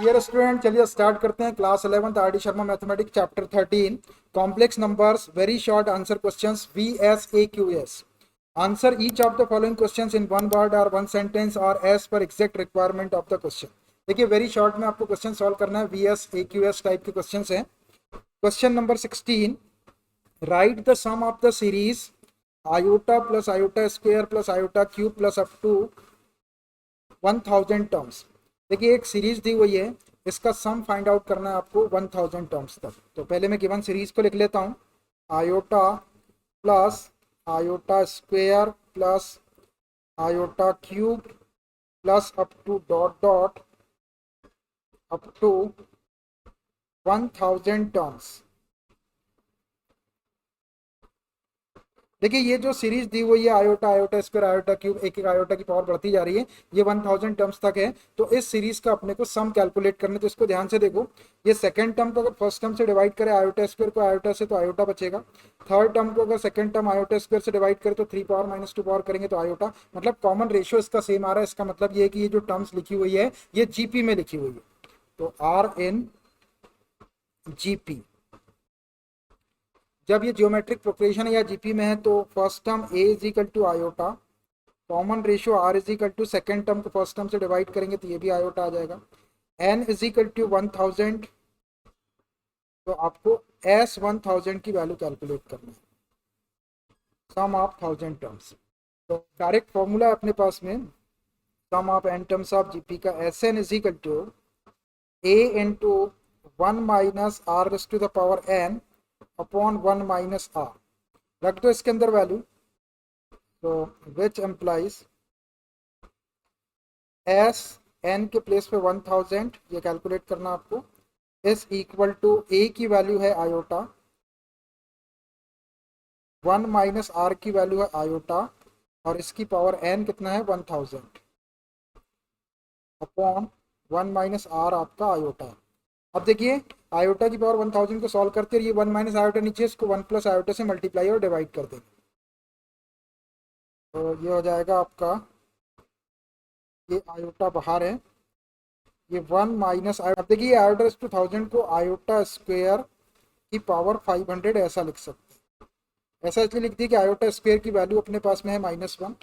Dear student, चलिए start करते हैं। Class 11th R D Sharma mathematics chapter 13 complex numbers very short answer questions VSAQS। Answer each of the following questions in one word और one sentence और as per exact requirement of the question. देखिए very short में आपको question solve करना है। VSAQS type के questions हैं। Question number 16, write the sum of the series iota plus iota square plus iota cube plus up to 1000 terms. देखिए एक series दी हुई है, इसका सम फाइंड आउट करना है आपको 1000 टर्म्स तक। तो पहले मैं गिवन सीरीज को लिख लेता हूँ। Iota plus iota square plus iota cube plus up to dot dot up to 1000 terms. देखिए ये जो सीरीज दी हुई है iota iota square iota cube, एक एक आयोटा की पावर बढ़ती जा रही है, ये 1000 टर्म्स तक है। तो इस सीरीज का अपने को सम कैलकुलेट करने, तो इसको ध्यान से देखो। ये सेकंड टर्म को अगर फर्स्ट टर्म से डिवाइड करें आयोटा स्क्वायर को आयोटा से तो आयोटा बचेगा। थर्ड टर्म को अगर सेकंड टर्म आयोटा स्क्वायर से डिवाइड करें तो 3 पावर माइनस 2 पावर करेंगे तो आयोटा, मतलब कॉमन रेशियो इसका सेम आ रहा है। इसका मतलब ये है कि ये जो टर्म्स लिखी हुई है ये जीपी में लिखी हुई है, तो आर इन जीपी। जब ये जियोमेट्रिक प्रोग्रेशन या जीपी में है तो first term a is equal to iota, common ratio r is equal to second term को फर्स्ट टर्म से डिवाइड करेंगे तो ये भी आयोटा आ जाएगा। एन इज इक्वल टू 1000, तो आपको एस 1000 की वैल्यू कैलकुलेट करनी है, सम ऑफ 1000 टर्म्स। तो डायरेक्ट फॉर्मूला है अपने पास में, sum of N terms of G P का S N is equal to A into 1 minus R raise to the power N upon 1 minus R. रख दो इसके अंदर वैल्यू, तो विच एम्प्लाइज एस एन के प्लेस पे 1000, ये कैलकुलेट करना आपको, इज इक्वल टू ए की वैल्यू है आयोटा, 1 माइनस आर की वैल्यू है आयोटा, और इसकी पावर एन कितना है 1000 अपॉन 1 माइनस आर आपका आयोटा है। अब देखिए आयोटा की पावर 1000 को सॉल्व करते हैं, ये 1 माइनस आयोटा नीचे, इसको 1 प्लस आयोटा से मल्टीप्लाई और डिवाइड कर देंगे, तो ये हो जाएगा आपका, ये आयोटा बाहर है, ये 1 माइनस आयोटा। अब देखिए आयोटा 2000 को आयोटा स्क्वायर की पावर 500 ऐसा लिख सकते हैं। ऐसा इसलिए लिख दिया कि आयोटा स्क्वायर की वैल्यू अपने पास में है -1,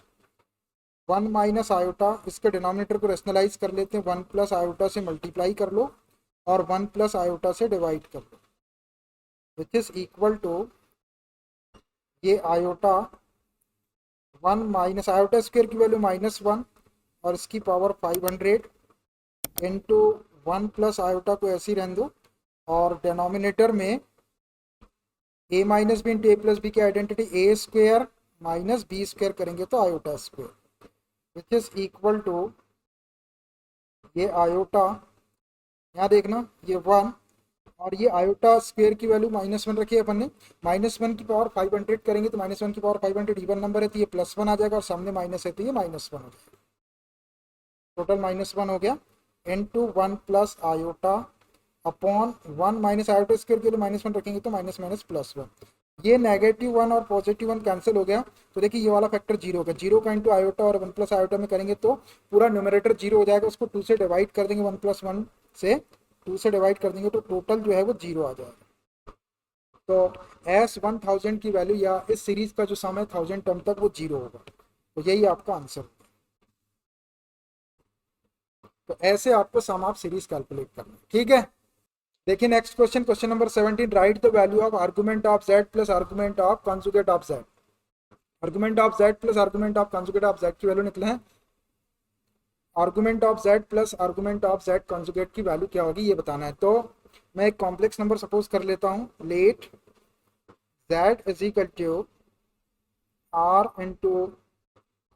1 माइनस आयोटा, इसके डिनोमिनेटर को रेशनलाइज कर लेते हैं, 1 प्लस आयोटा से मल्टीप्लाई कर लो और 1 प्लस आयोटा से डिवाइड कर लो, विच इज इक्वल टू ये आयोटा 1 माइनस आयोटा स्क्वायर की वैल्यू -1 और इसकी पावर 500 इंटू 1 प्लस आयोटा को ऐसी रहने दो, और डिनोमिनेटर में a minus b into a plus b की identity, a square minus b square करेंगे तो iota square, which is equal to ये आयोटा, यहाँ देखना ये 1 और ये आयोटा स्क्वायर की वैल्यू -1 रखी है अपन ने, -1 की पावर 500 करेंगे तो -1 की पावर 500 इवन नंबर है तो ये +1 आ जाएगा, और सामने माइनस है तो ये -1 हो जाएगा, टोटल -1 हो गया, into 1 plus iota upon 1 minus iota square के लिए -1 रखेंगे तो माइनस माइनस +1, ये -1 और +1 कैंसिल हो गया। तो देखिए ये वाला फैक्टर 0 होगा, 0 का इंटू आयोटा और 1 प्लस आयोटा में करेंगे तो पूरा न्यूमरेटर 0 हो जाएगा, उसको 2 से डिवाइड कर देंगे, 1 प्लस 1 से 2 से डिवाइड कर देंगे तो टोटल जो है वो 0 आ जाएगा। तो एस 1000 की वैल्यू या इस सीरीज का जो सम है 1000 टर्म तक वो 0 होगा, तो यही आपका आंसर। तो ऐसे आपको सम ऑफ सीरीज कैलकुलेट करना है, ठीक है। देखिए next question, question number 17, right the value of argument of z plus argument of conjugate of z। Argument of z plus argument of conjugate of z की वैल्यू निकले हैं, argument of z plus argument of z conjugate की value क्या होगी ये बताना है। तो मैं एक कॉम्प्लेक्स नंबर सपोज कर लेता हूँ, let z is equal to r into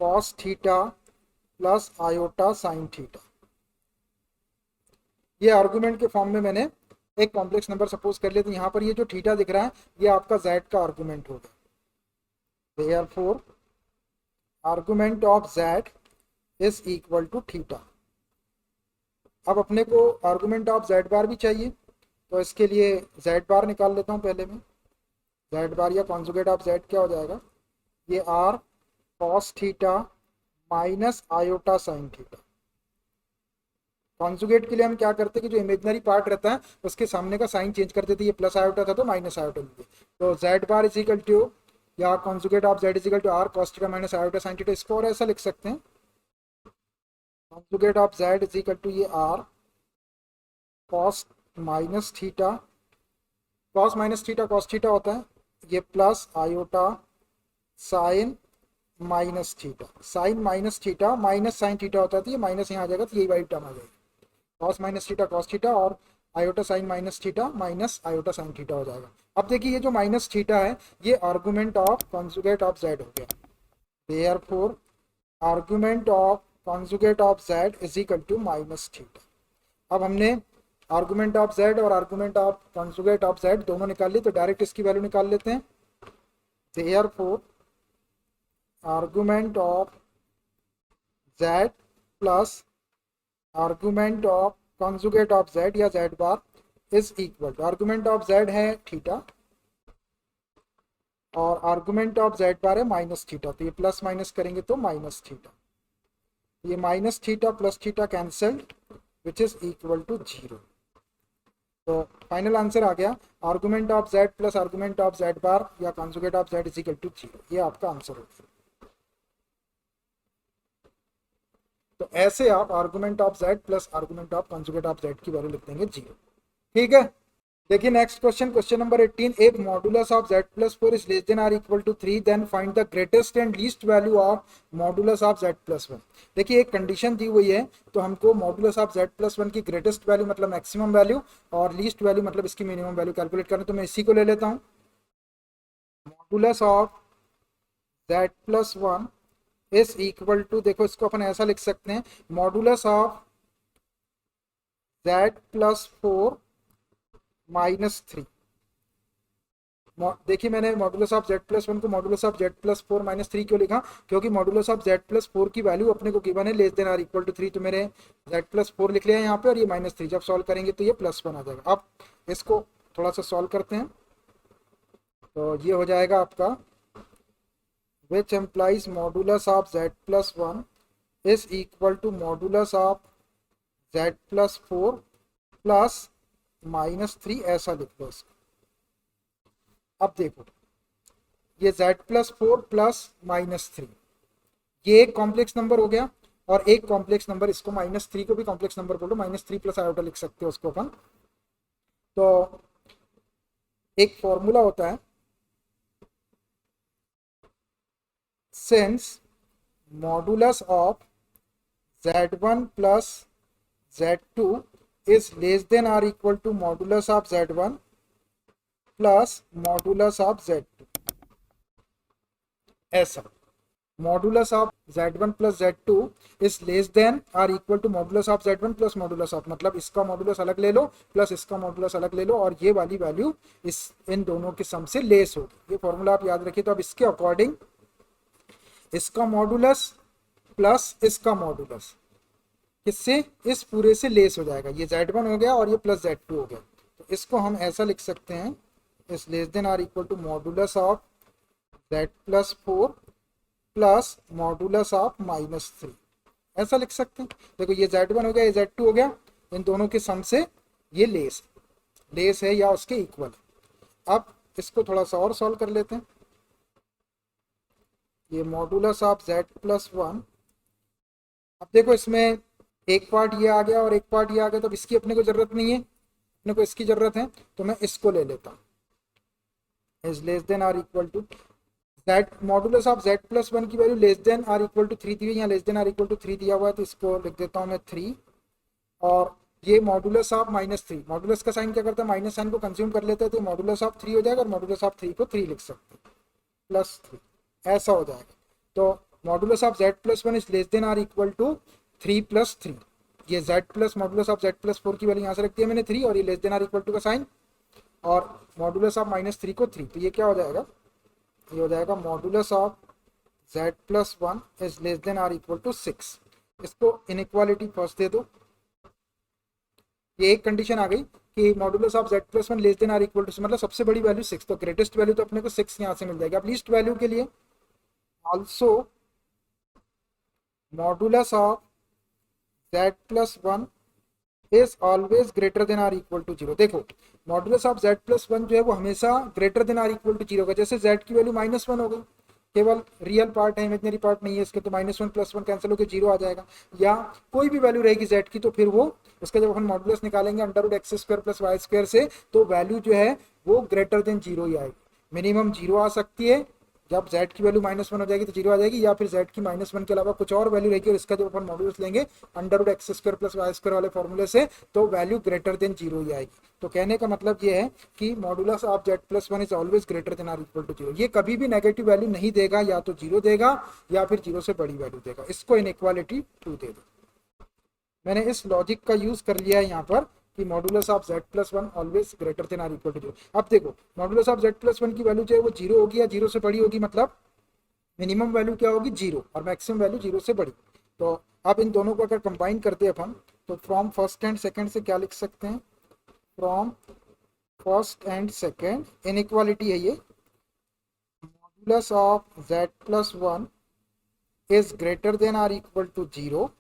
cos theta plus iota sine theta. ये आर्गुमेंट के फॉर्म में मैंने एक कॉम्प्लेक्स नंबर सपोज कर लिया, तो यहाँ पर ये जो थीटा दिख रहा है ये आपका z का आर्गुमेंट होगा, therefore argument of z is equal to theta. अब अपने को आर्गुमेंट ऑफ z बार भी चाहिए, तो इसके लिए z बार निकाल लेता हूँ पहले मैं, z बार या कॉन्जुगेट ऑफ z क्या हो जाएगा, ये r cos theta minus iota sine theta, conjugate के लिए हम क्या करते हैं कि जो इमेजनरी पार्ट रहता है उसके सामने का साइन चेंज कर देते हैं, ये प्लस आयोटा था तो माइनस आयोटा लिखते, तो Z bar is equal to, या conjugate of Z is equal to R cos theta minus iota sine theta, इसको और ऐसा लिख सकते हैं, conjugate of Z is equal to ये R cos minus theta, cos minus theta cos theta होता है, ये plus iota sine minus theta, sine minus theta minus sine theta होता है, तो ये माइनस यहाँ आ जाएगा तो यही वाली टर्म आ जाएगी, cos minus theta cos theta और iota sine minus theta minus iota sine theta हो जाएगा। अब देखिए ये जो माइनस थीटा है ये argument of conjugate of z हो गया, therefore argument of conjugate of Z is equal to minus theta. अब हमने आर्गुमेंट ऑफ जेड और argument of conjugate of z दोनों निकाल लिए, तो डायरेक्ट इसकी वैल्यू निकाल लेते हैं, therefore argument of Z plus argument of conjugate of Z या Z bar is equal to, argument of Z है थीटा और आर्गुमेंट ऑफ जेड बार है माइनस थीटा, तो ये प्लस माइनस करेंगे तो माइनस थीटा, ये minus theta plus theta cancelled which is equal to 0। तो फाइनल आंसर आ गया argument of Z plus argument of Z bar या conjugate of Z is equal to 0, ये आपका आंसर होगा। तो ऐसे आप argument of Z plus argument of conjugate of z की वैल्यू लिख देंगे 0। ठीक है, देखिए next question, question number 18, if modulus of z plus 4 is less than or equal to 3 then find the greatest and least value of modulus of z plus 1। देखिए एक condition दी हुई है, तो हमको मॉडुलस ऑफ z प्लस 1 की greatest value मतलब maximum value और least value मतलब इसकी मिनिमम वैल्यू कैलकुलेट करना, तो मैं इसी को ले लेता हूँ, modulus of z plus 1 is equal to, देखो इसको अपन ऐसा लिख सकते हैं, modulus of z plus 4 minus 3। देखिए मैंने मॉडुलस ऑफ z प्लस 1 को modulus of z plus 4 minus 3 क्यों लिखा, क्योंकि मॉडुलस ऑफ z प्लस 4 की वैल्यू अपने को गिवन है less than or equal to 3, तो मेरे z प्लस 4 लिख लिया है यहाँ पे और ये माइनस 3, जब सॉल्व करेंगे तो ये प्लस 1 आ जाएगा। अब इसको थोड़ा सा सॉल्व करते हैं, तो ये हो जाएगा आपका which implies modulus of z plus 1 is equal to modulus of z plus 4 plus minus 3, ऐसा लिख लो इसको। अब देखो ये z प्लस 4 प्लस माइनस 3 ये एक कॉम्प्लेक्स नंबर हो गया, और एक कॉम्प्लेक्स नंबर, इसको माइनस 3 को भी कॉम्प्लेक्स नंबर बोलो, माइनस 3 प्लस आयोटा लिख सकते हो उसको अपन। तो एक फॉर्मूला होता है, since modulus of z1 plus z2 is less than or equal to modulus of z1 plus modulus of z2, ऐसा modulus of z1 plus z2 is less than or equal to modulus of z1 plus modulus of, मतलब इसका modulus अलग ले लो plus इसका modulus अलग ले लो और ये वाली वैल्यू इस इन दोनों के सम से लेस होगी, ये फॉर्मूला आप याद रखिए। तो अब इसके अकॉर्डिंग इसका मॉडुलस प्लस इसका मॉडुलस किससे, इस पूरे से लेस हो जाएगा, ये z1 हो गया और ये प्लस z2 हो गया, तो इसको हम ऐसा लिख सकते हैं, इस less than or equal to modulus of z plus 4 plus modulus of minus 3, ऐसा लिख सकते हैं। देखो ये z1 हो गया, ये z2 हो गया, इन दोनों के सम से ये लेस है या उसके इक्वल है। अब इसको थोड़ा सा और सॉल्व कर लेते हैं, ये मॉडुलस ऑफ z प्लस 1, अब देखो इसमें एक पार्ट ये आ गया और एक पार्ट ये आ गया, तो इसकी अपने को जरूरत नहीं है, अपने को इसकी जरूरत है, तो मैं इसको ले लेता हूँ, is less than or equal to z modulus of z plus 1 की value less than or equal to 3 दी हुई, यहाँ less than or equal to 3 दिया हुआ है, तो इसको लिख देता हूँ मैं 3, और ये मॉडुलस ऑफ माइनस 3, मॉडुलस का साइन क्या करता है, माइनस साइन को कंज्यूम कर लेते हैं, तो मॉडुलस ऑफ 3 हो जाएगा और मॉडुलस ऑफ 3 को 3 लिख सकते हैं प्लस 3, ऐसा हो जाएगा। तो modulus of z plus 1 is less than or equal to 3 plus 3, ये z plus modulus of z plus 4 की वैल्यू यहाँ से रख दिया मैंने 3, और ये less than or equal to का साइन और मॉडुलस ऑफ माइनस 3 को 3, तो ये क्या हो जाएगा, ये हो जाएगा modulus of z plus 1 is less than or equal to 6। इसको इनइक्वालिटी फर्स्ट दे दो, ये एक कंडीशन आ गई कि modulus of z plus 1 less than or equal to, मतलब सबसे बड़ी वैल्यू 6, तो ग्रेटेस्ट वैल्यू तो अपने को 6 यहाँ से मिल जाएगी। अब लीस्ट वैल्यू के लिए also modulus of z plus 1 is always greater than or equal to zero. देखो modulus of Z plus one जो है वो हमेशा greater than or equal to zero होगा। जैसे जेड की वैल्यू -1 हो गई, केवल रियल पार्ट है, इमेजनरी पार्ट नहीं है इसके, तो -1 + 1 कैंसिल होकर जीरो आ जाएगा। या कोई भी वैल्यू रहेगी जेड की तो फिर वो उसका जब अपन मॉडुलस निकालेंगे √x² + y² से, तो वैल्यू जो है वो ग्रेटर देन जीरो ही आएगी। मिनिमम जीरो आ सकती है, जब z की वैल्यू -1 हो जाएगी तो जीरो आ जाएगी, या फिर z की -1 के अलावा कुछ और वैल्यू रहेगी और इसका जब अपन मॉड्यूलस लेंगे √x² + y² वाले फॉर्मूले से, तो वैल्यू ग्रेटर देन जीरो ही आएगी। तो कहने का मतलब ये है कि modulus of z+1 is always greater than or equal to zero. ये कभी भी नेगेटिव वैल्यू नहीं देगा, या तो जीरो देगा या फिर जीरो से बड़ी वैल्यू देगा। इसको इनइक्वालिटी 2 दे दो। मैंने इस लॉजिक का यूज कर लिया है यहाँ पर कि modulus of z+1 always greater than or equal to zero. अब देखो मॉडुलस ऑफ z+1 की वैल्यू जो है वो जीरो होगी या जीरो से बड़ी होगी, मतलब मिनिमम वैल्यू क्या होगी जीरो और मैक्सिमम वैल्यू जीरो से बड़ी। तो अब इन दोनों को अगर कंबाइन करते हैं अपन, तो फ्रॉम फर्स्ट एंड सेकंड से क्या लिख सकते हैं, from first and second inequality है ये, modulus of z+1 is greater than or equal to zero,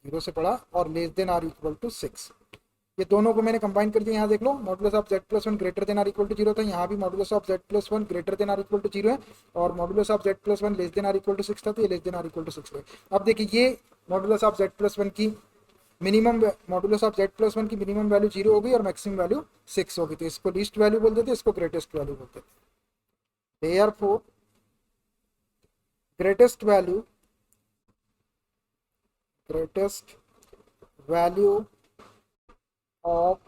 zero से बड़ा, और less than or equal to 6। ये दोनों को मैंने कंबाइन कर दिया। यहाँ देख लो modulus of z+1 greater than or equal to zero था, यहाँ भी modulus of z+1 greater than or equal to zero है, और modulus of z+1 less than or equal to 6 था, तो ये less than or equal to 6 है। अब देखिए ये मॉडुलस ऑफ z+1 की मिनिमम, मॉडुलस ऑफ z+1 की मिनिमम वैल्यू जीरो हो गई और मैक्सिमम वैल्यू 6 हो गई, तो इसको लीस्ट वैल्यू बोल देते, इसको ग्रेटेस्ट वैल्यू बोलते हैं। Therefore greatest value of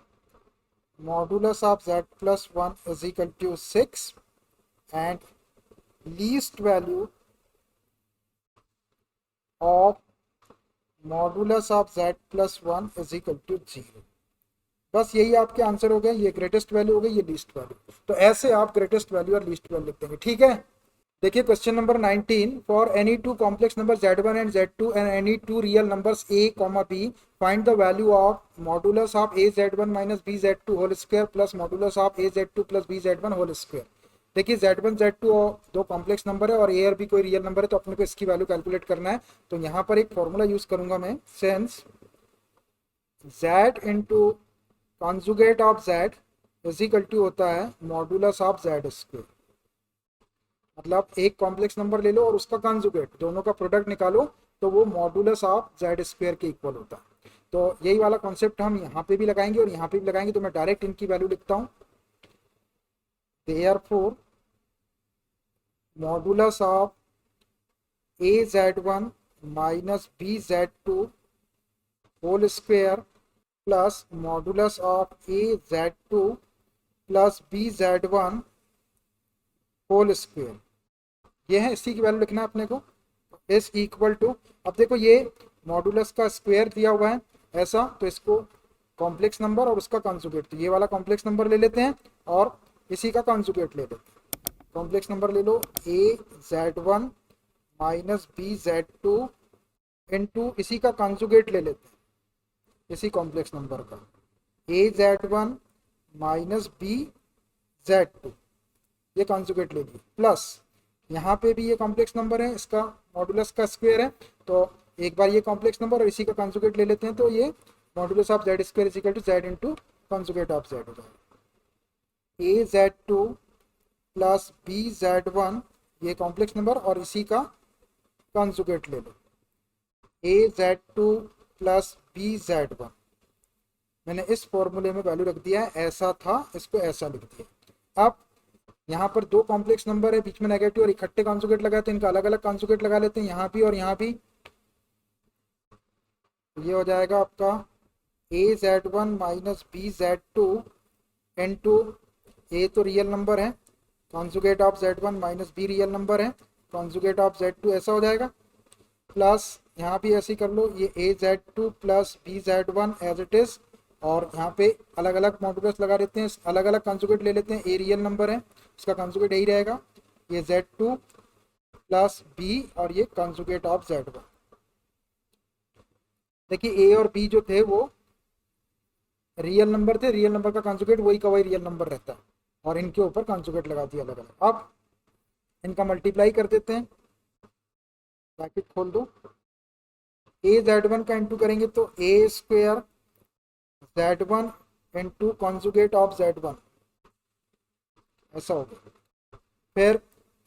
modulus of z+1 is equal to 6 and least value of modulus of z+1 is equal to 0। बस यही आपके आंसर हो गए, ये ग्रेटेस्ट वैल्यू हो गई, ये लीस्ट वैल्यू। तो ऐसे आप ग्रेटेस्ट वैल्यू और लीस्ट वैल्यू लिख देंगे, ठीक है। देखिए question number 19, for any two complex number z1 and z2 and any two real numbers a, b, find the value of modulus of az1 - bz2 whole square plus modulus of az2 + bz1 whole square. देखिए z1 z2 दो complex number है और a और b कोई real number है, तो अपने को इसकी वैल्यू कैलकुलेट करना है। तो यहाँ पर एक फॉर्मूला यूज करूंगा मैं, since z into conjugate of z is equal to होता है मॉडुलस ऑफ z²। मतलब एक कॉम्प्लेक्स नंबर ले लो और उसका कॉन्जुगेट, दोनों का प्रोडक्ट निकालो, तो वो मॉडुलस ऑफ z² के इक्वल होता है। तो यही वाला कॉन्सेप्ट हम यहाँ पे भी लगाएंगे और यहाँ पे भी लगाएंगे। तो मैं डायरेक्ट इनकी वैल्यू लिखता हूँ, therefore modulus of az1 - bz2 whole square plus modulus of az2 + bz1 whole square, ये है, इसी की वैल्यू लिखना है अपने को, इज इक्वल टू। अब देखो ये मॉडुलस का स्क्वायर दिया हुआ है ऐसा, तो इसको कॉम्प्लेक्स नंबर और उसका कॉन्जुगेट, तो ये वाला कॉम्प्लेक्स नंबर ले लेते हैं और इसी का कॉन्जुगेट ले लेते हैं। कॉम्प्लेक्स नंबर ले लो az1 - bz2 इंटू इसी का कॉन्जुगेट ले लेते हैं, इसी कॉम्प्लेक्स नंबर का az1 - bz2, ये कॉन्जुगेट ले लिए, प्लस यहाँ पे भी ये कॉम्प्लेक्स नंबर है, इसका मॉडुलस का स्क्वायर है, तो एक बार ये कॉम्प्लेक्स नंबर और इसी का कॉन्जुगेट ले लेते हैं, तो ये modulus of z² is equal to z into conjugate of z हो जाएगा। az2 + bz1 ये कॉम्प्लेक्स नंबर और इसी का कॉन्जुगेट ले लो, az2 + bz1। मैंने इस फॉर्मूले में वैल्यू रख दिया है, ऐसा था, इसको ऐसा लिख दिया। अब यहाँ पर दो कॉम्प्लेक्स नंबर है, बीच में नेगेटिव और इकट्ठे कॉन्जुगेट लगाए, तो इनका अलग अलग कॉन्जुगेट लगा लेते हैं, यहाँ भी और यहाँ भी। ये हो जाएगा आपका az1 - bz2 इंटू ए तो रियल नंबर है, conjugate of z1 - b real number है, कॉन्जुगेट ऑफ z2 ऐसा हो जाएगा, प्लस यहाँ भी ऐसे ही कर लो, ये az2 + bz1 as it is, और यहाँ पे अलग अलग मॉडुलस लगा देते हैं, अलग अलग कॉन्जुगेट ले लेते हैं। ए रियल नंबर है, इसका कॉन्जुगेट यही रहेगा, ये z2 + b और ये कॉन्जुगेट ऑफ z1। देखिए ए और बी जो थे वो रियल नंबर थे, रियल नंबर का कॉन्जुगेट वही का वही रियल नंबर रहता है, और इनके ऊपर कॉन्जुगेट लगा दिया अलग अलग। अब इनका मल्टीप्लाई कर देते हैं, ब्रैकेट खोल दो, az1 का इंटू करेंगे तो a² Z1 into conjugate of Z1, ऐसा हो गया। फिर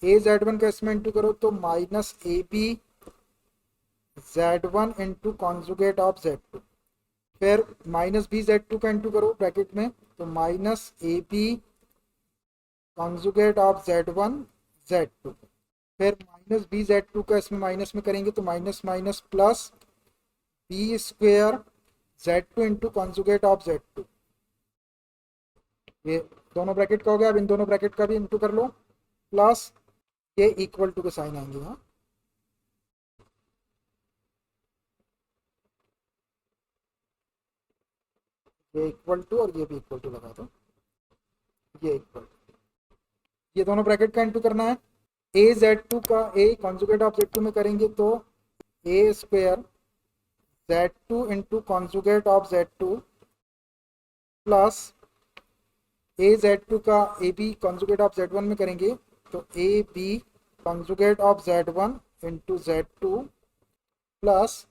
ए Z1 का इसमें इंटू करो तो minus a B Z1 into conjugate of Z2। फिर माइनस बी Z2 का इंटू करो ब्रैकेट में, तो minus a B conjugate of Z1 Z2। फिर माइनस बी Z2 का इसमें माइनस में करेंगे तो minus minus plus B square Z2 into conjugate of Z2। ये दोनों ब्रैकेट का हो गया। अब इन दोनों ब्रैकेट का भी इंटू कर लो, प्लस ये इक्वल टू के साइन आएंगे यहाँ, ये इक्वल टू और ये भी इक्वल टू लगा दो, ये इक्वल टू। ये दोनों ब्रैकेट का इंटू करना है। ए Z2 का ए कॉन्जुगेट ऑफ Z2 में करेंगे तो A square Z2 into conjugate of Z2 plus A Z2 का A B conjugate of Z1 में करेंगे तो A B conjugate of Z1 into Z2 plus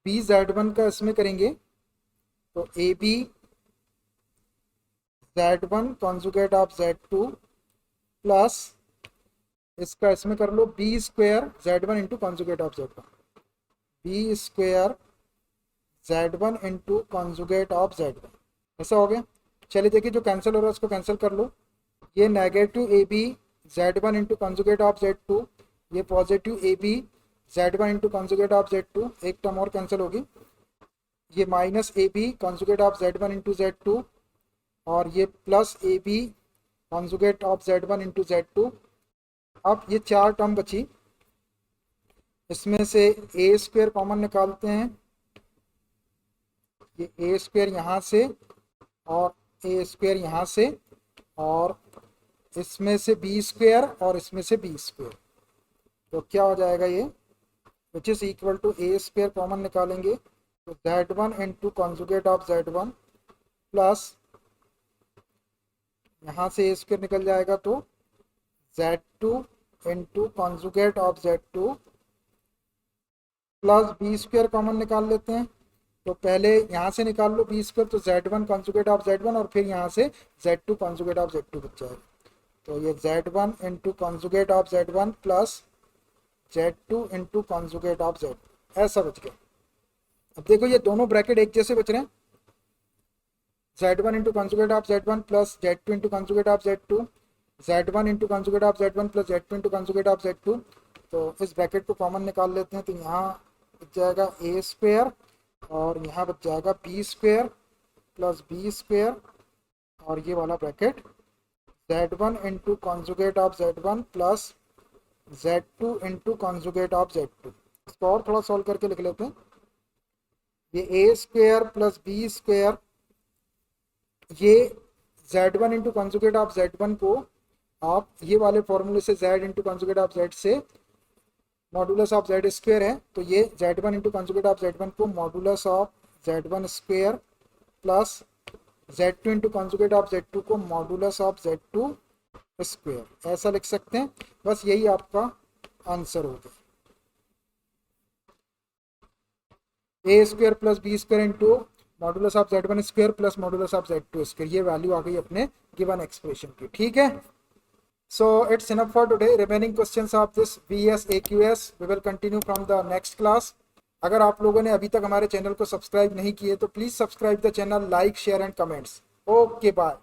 B Z1 का इसमें करेंगे तो A B Z1 conjugate of Z2 plus इसका इसमें कर लो B square Z1 into conjugate of Z1, B square Z1 into conjugate of Z1। ऐसा हो गया। चलिए देखिए जो कैंसिल हो रहा है उसको कैंसिल कर लो। ये negative a B Z1 into conjugate of Z2, ये positive a B Z1 into conjugate of Z2, एक टर्म और कैंसिल होगी। ये minus a B conjugate of Z1 into Z2 और ये plus a B conjugate of Z1 into Z2। अब ये चार टर्म बची, इसमें से ए स्क्वेयर कॉमन निकालते हैं, ये ए स्क्वेयर यहाँ से और ए स्क्वेयर यहाँ से, और इसमें से बी स्क्वेयर और इसमें से बी स्क्वेयर, तो क्या हो जाएगा ये, which is equal to a square common निकालेंगे तो Z1 into conjugate of Z1 plus यहाँ से ए स्क्वेयर निकल जाएगा तो Z2 into conjugate of Z2 plus B square common निकाल लेते हैं, तो पहले यहाँ से निकाल लो बी स्क्वेयर तो Z1 कॉन्जुगेट ऑफ Z1 और फिर यहाँ से Z2 कॉन्जुगेट ऑफ Z2 बच जाएगा, तो ये Z1 into conjugate of Z1 plus Z2 into conjugate of Z2, ऐसा बच गया। अब देखो ये दोनों ब्रैकेट एक जैसे बच रहे हैं, Z1 into conjugate of Z1 plus Z2 into conjugate of Z2, Z1 into conjugate of Z1 plus Z2 into conjugate of Z2। तो इस ब्रैकेट को कॉमन निकाल लेते हैं, तो यहाँ बच जाएगा ए स्क्वेयर और यहाँ बच जाएगा b square plus B square, और ये वाला bracket Z1 into conjugate of Z1 plus Z2 into conjugate of Z2। इसको और थोड़ा सॉल्व करके लिख लेते हैं, ये ए स्क्वेयर प्लस बी स्क्वेयर, ये Z1 into conjugate of Z1 को आप ये वाले फॉर्मूले से Z into conjugate of Z से मॉडुलस ऑफ Z स्क्वेयर है, तो ये Z1 into conjugate of Z1 को modulus of Z1 square plus Z2 into conjugate of Z2 को मॉडुलस ऑफ Z2 स्क्वेयर, ऐसा लिख सकते हैं। बस यही आपका आंसर होगा, A square plus B square into modulus of Z1 square plus modulus of Z2 square, ये वैल्यू आ गई अपने गिवन एक्सप्रेशन की। ठीक है, so it's enough for today. Remaining questions of this VS AQS we will continue from the next class. अगर आप लोगों ने अभी तक हमारे चैनल को सब्सक्राइब नहीं किए तो please subscribe the channel, like share and comments. Okay bye.